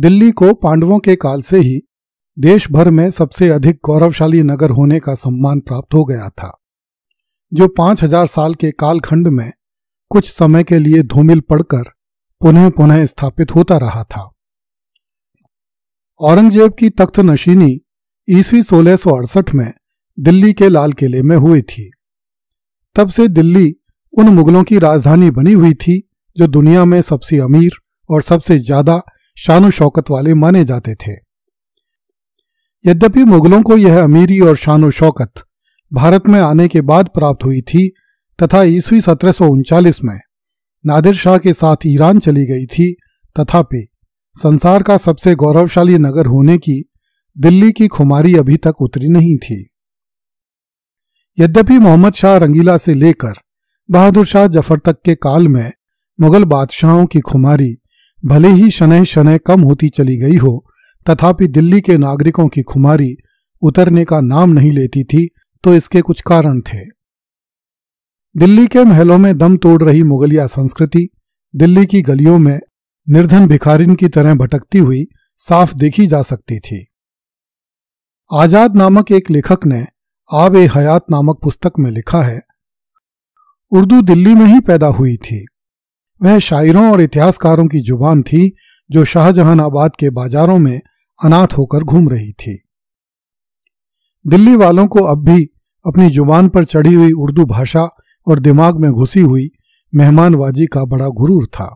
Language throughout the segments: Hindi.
दिल्ली को पांडवों के काल से ही देश भर में सबसे अधिक गौरवशाली नगर होने का सम्मान प्राप्त हो गया था, जो 5000 साल के कालखंड में कुछ समय के लिए धूमिल पड़कर पुनः पुनः स्थापित होता रहा था। औरंगजेब की तख्त नशीनी ईस्वी 1668 में दिल्ली के लाल किले में हुई थी। तब से दिल्ली उन मुगलों की राजधानी बनी हुई थी जो दुनिया में सबसे अमीर और सबसे ज्यादा शान शौकत वाले माने जाते थे। यद्यपि मुगलों को यह अमीरी और शान शौकत भारत में आने के बाद प्राप्त हुई थी तथा ईस्वी 1739 में नादिर शाह के साथ ईरान चली गई थी, तथापि संसार का सबसे गौरवशाली नगर होने की दिल्ली की खुमारी अभी तक उतरी नहीं थी। यद्यपि मोहम्मद शाह रंगीला से लेकर बहादुर शाह जफर तक के काल में मुगल बादशाहों की खुमारी भले ही शनह शनह कम होती चली गई हो, तथापि दिल्ली के नागरिकों की खुमारी उतरने का नाम नहीं लेती थी, तो इसके कुछ कारण थे। दिल्ली के महलों में दम तोड़ रही मुगलिया संस्कृति दिल्ली की गलियों में निर्धन भिखारिन की तरह भटकती हुई साफ देखी जा सकती थी। आजाद नामक एक लेखक ने आब ए हयात नामक पुस्तक में लिखा है, उर्दू दिल्ली में ही पैदा हुई थी। वह शायरों और इतिहासकारों की जुबान थी जो शाहजहानाबाद के बाजारों में अनाथ होकर घूम रही थी। दिल्ली वालों को अब भी अपनी जुबान पर चढ़ी हुई उर्दू भाषा और दिमाग में घुसी हुई मेहमानवाजी का बड़ा गुरूर था।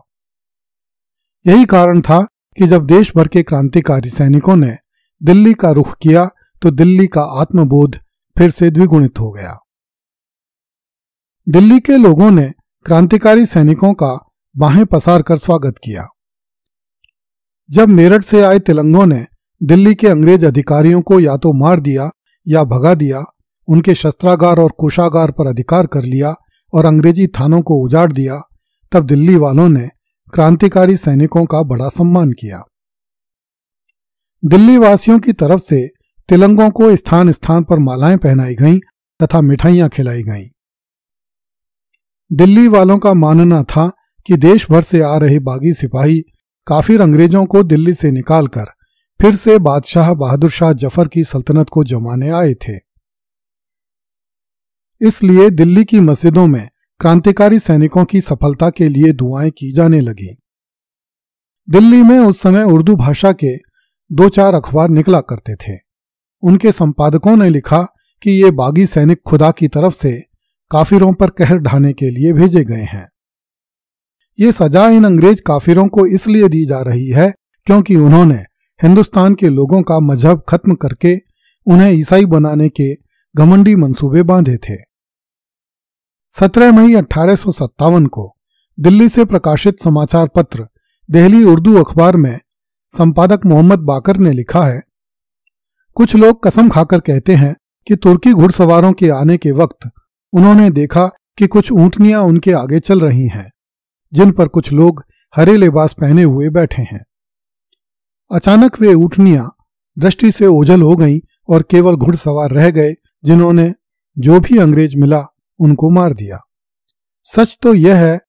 यही कारण था कि जब देश भर के क्रांतिकारी सैनिकों ने दिल्ली का रुख किया तो दिल्ली का आत्मबोध फिर से द्विगुणित हो गया। दिल्ली के लोगों ने क्रांतिकारी सैनिकों का बाहें पसार कर स्वागत किया। जब मेरठ से आए तिलंगों ने दिल्ली के अंग्रेज अधिकारियों को या तो मार दिया या भगा दिया, उनके शस्त्रागार और कोषागार पर अधिकार कर लिया और अंग्रेजी थानों को उजाड़ दिया, तब दिल्ली वालों ने क्रांतिकारी सैनिकों का बड़ा सम्मान किया। दिल्ली वासियों की तरफ से तिलंगों को स्थान स्थान पर मालाएं पहनाई गईं तथा मिठाइयां खिलाई गईं। दिल्ली वालों का मानना था कि देश भर से आ रहे बागी सिपाही काफिर अंग्रेजों को दिल्ली से निकालकर फिर से बादशाह बहादुर शाह जफर की सल्तनत को जमाने आए थे। इसलिए दिल्ली की मस्जिदों में क्रांतिकारी सैनिकों की सफलता के लिए दुआएं की जाने लगी। दिल्ली में उस समय उर्दू भाषा के 2-4 अखबार निकला करते थे। उनके संपादकों ने लिखा कि ये बागी सैनिक खुदा की तरफ से काफिरों पर कहर ढाने के लिए भेजे गए हैं। ये सजा इन अंग्रेज काफिरों को इसलिए दी जा रही है क्योंकि उन्होंने हिंदुस्तान के लोगों का मजहब खत्म करके उन्हें ईसाई बनाने के घमंडी मंसूबे बांधे थे। 17 मई 1857 को दिल्ली से प्रकाशित समाचार पत्र दिल्ली उर्दू अखबार में संपादक मोहम्मद बाकर ने लिखा है, कुछ लोग कसम खाकर कहते हैं कि तुर्की घुड़सवारों के आने के वक्त उन्होंने देखा कि कुछ ऊंटनियां उनके आगे चल रही हैं, जिन पर कुछ लोग हरे लिबास पहने हुए बैठे हैं। अचानक वे ऊंटनियां दृष्टि से ओझल हो गईं और केवल घुड़सवार रह गए, जिन्होंने जो भी अंग्रेज मिला उनको मार दिया। सच तो यह है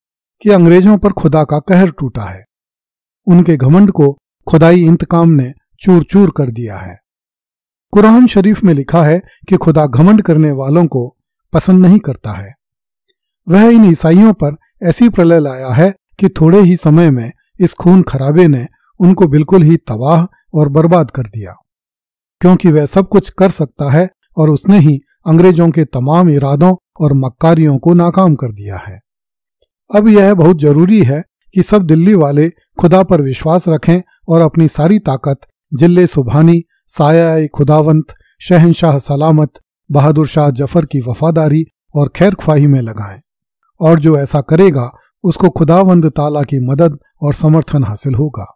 कि अंग्रेजों पर खुदा का कहर टूटा है। उनके घमंड को खुदाई इंतकाम ने चूर चूर कर दिया है। कुरान शरीफ में लिखा है कि खुदा घमंड करने वालों को पसंद नहीं करता है। वह इन ईसाइयों पर ऐसी प्रलय लाया है कि थोड़े ही समय में इस खून खराबे ने उनको बिल्कुल ही तबाह और बर्बाद कर दिया, क्योंकि वह सब कुछ कर सकता है और उसने ही अंग्रेजों के तमाम इरादों और मक्कारियों को नाकाम कर दिया है। अब यह बहुत जरूरी है कि सब दिल्ली वाले खुदा पर विश्वास रखें और अपनी सारी ताकत जिले सुभानी, साया खुदावंत, शहंशाह सलामत, बहादुर शाह जफर की वफादारी और खैर ख्वाही में लगाएं, और जो ऐसा करेगा उसको खुदावंद ताला की मदद और समर्थन हासिल होगा।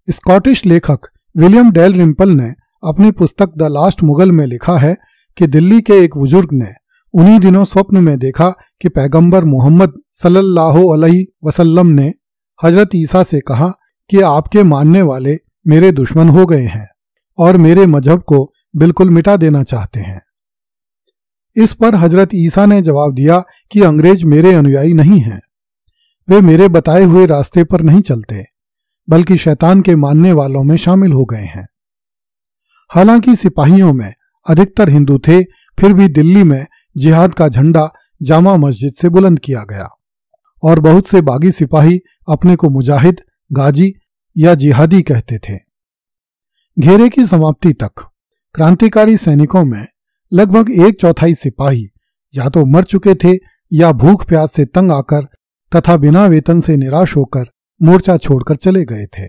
स्कॉटिश लेखक विलियम डेल रिम्पल ने अपनी पुस्तक द लास्ट मुगल में लिखा है कि दिल्ली के एक बुजुर्ग ने उन्हीं दिनों स्वप्न में देखा कि पैगंबर मोहम्मद सल्लल्लाहु अलैहि वसल्लम ने हजरत ईसा से कहा कि आपके मानने वाले मेरे दुश्मन हो गए हैं और मेरे मजहब को बिल्कुल मिटा देना चाहते हैं। इस पर हजरत ईसा ने जवाब दिया कि अंग्रेज मेरे अनुयायी नहीं हैं, वे मेरे बताए हुए रास्ते पर नहीं चलते। बल्कि शैतान के मानने वालों में शामिल हो गए हैं। हालांकि सिपाहियों में अधिकतर हिंदू थे, फिर भी दिल्ली में जिहाद का झंडा जामा मस्जिद से बुलंद किया गया और बहुत से बागी सिपाही अपने को मुजाहिद, गाजी या जिहादी कहते थे। घेरे की समाप्ति तक क्रांतिकारी सैनिकों में लगभग 1/4 सिपाही या तो मर चुके थे या भूख प्यास से तंग आकर तथा बिना वेतन से निराश होकर मोर्चा छोड़कर चले गए थे।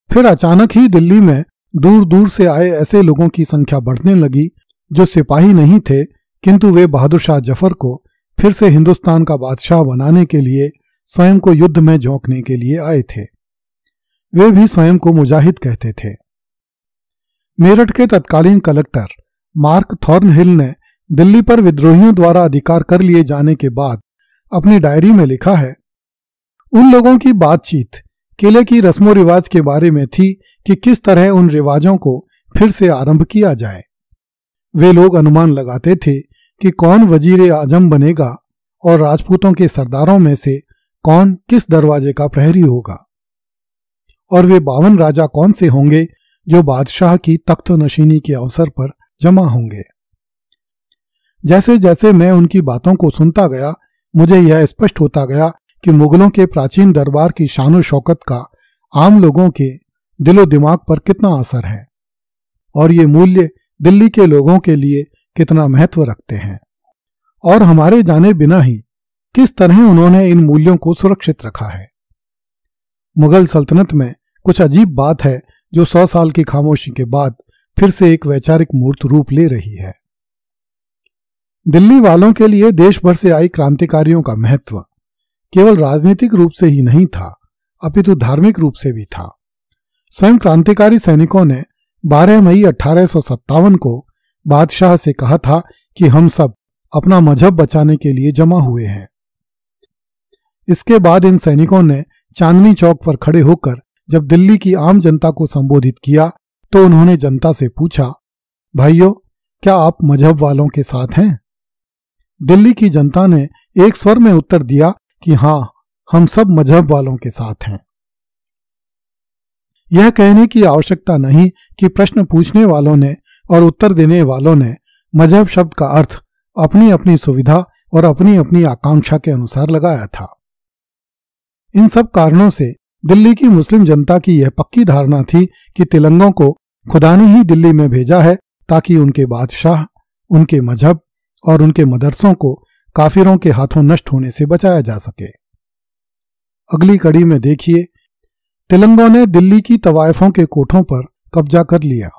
फिर अचानक ही दिल्ली में दूर दूर से आए ऐसे लोगों की संख्या बढ़ने लगी जो सिपाही नहीं थे, किंतु वे बहादुर शाह जफर को फिर से हिंदुस्तान का बादशाह बनाने के लिए स्वयं को युद्ध में झोंकने के लिए आए थे। वे भी स्वयं को मुजाहिद कहते थे। मेरठ के तत्कालीन कलेक्टर मार्क थॉर्नहिल ने दिल्ली पर विद्रोहियों द्वारा अधिकार कर लिए जाने के बाद अपनी डायरी में लिखा है, उन लोगों की बातचीत किले की रस्मों रिवाज के बारे में थी कि किस तरह उन रिवाजों को फिर से आरंभ किया जाए। वे लोग अनुमान लगाते थे कि कौन वजीर आजम बनेगा और राजपूतों के सरदारों में से कौन किस दरवाजे का प्रहरी होगा, और वे 52 राजा कौन से होंगे जो बादशाह की तख्त नशीनी के अवसर पर जमा होंगे। जैसे जैसे मैं उनकी बातों को सुनता गया, मुझे यह स्पष्ट होता गया कि मुगलों के प्राचीन दरबार की शान शौकत का आम लोगों के दिलो दिमाग पर कितना असर है और ये मूल्य दिल्ली के लोगों के लिए कितना महत्व रखते हैं, और हमारे जाने बिना ही किस तरह उन्होंने इन मूल्यों को सुरक्षित रखा है। मुगल सल्तनत में कुछ अजीब बात है जो 100 साल की खामोशी के बाद फिर से एक वैचारिक मूर्त रूप ले रही है। दिल्ली वालों के लिए देश भर से आई क्रांतिकारियों का महत्व केवल राजनीतिक रूप से ही नहीं था, अपितु धार्मिक रूप से भी था। स्वयं क्रांतिकारी सैनिकों ने 12 मई 1857 को बादशाह से कहा था कि हम सब अपना मजहब बचाने के लिए जमा हुए हैं। इसके बाद इन सैनिकों ने चांदनी चौक पर खड़े होकर जब दिल्ली की आम जनता को संबोधित किया तो उन्होंने जनता से पूछा, भाइयों, क्या आप मजहब वालों के साथ हैं? दिल्ली की जनता ने एक स्वर में उत्तर दिया कि हां, हम सब मजहब वालों के साथ हैं। यह कहने की आवश्यकता नहीं कि प्रश्न पूछने वालों ने और उत्तर देने वालों ने मजहब शब्द का अर्थ अपनी अपनी सुविधा और अपनी अपनी आकांक्षा के अनुसार लगाया था। इन सब कारणों से दिल्ली की मुस्लिम जनता की यह पक्की धारणा थी कि तिलंगों को खुदा ने ही दिल्ली में भेजा है ताकि उनके बादशाह, उनके मजहब और उनके मदरसों को काफिरों के हाथों नष्ट होने से बचाया जा सके। अगली कड़ी में देखिए, तिलंगों ने दिल्ली की तवायफों के कोठों पर कब्जा कर लिया।